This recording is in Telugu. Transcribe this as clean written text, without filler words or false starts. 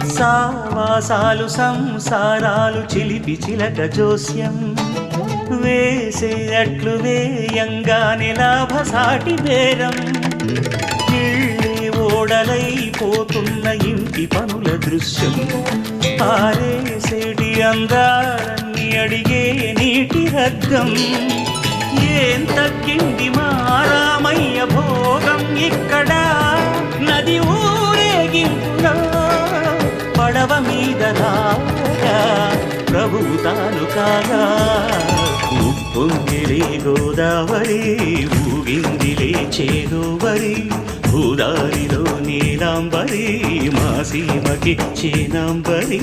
సావాసాలు సంసారాలు చిలిపి చిలక జోస్యం వేసే అట్లు వేయంగానే లాభసాటి బేరం ఇళ్ళే ఓడలైపోతున్న ఇంటి పనుల దృశ్యం పారేసేటి అందాలన్నీ అడిగే నీటి హద్దం ఏం తగ్గింది మారామయ్య భోగం ఇక్కడ నది ఊరేగింపులో పడవ మీద రాగా ప్రభువు తాను కాగా ఉప్పొంగిలే గోదావరి ఊగిందిలే చేదోవరి భూదారిలో నీలాంబరి మా సీమకి చేనాంబరి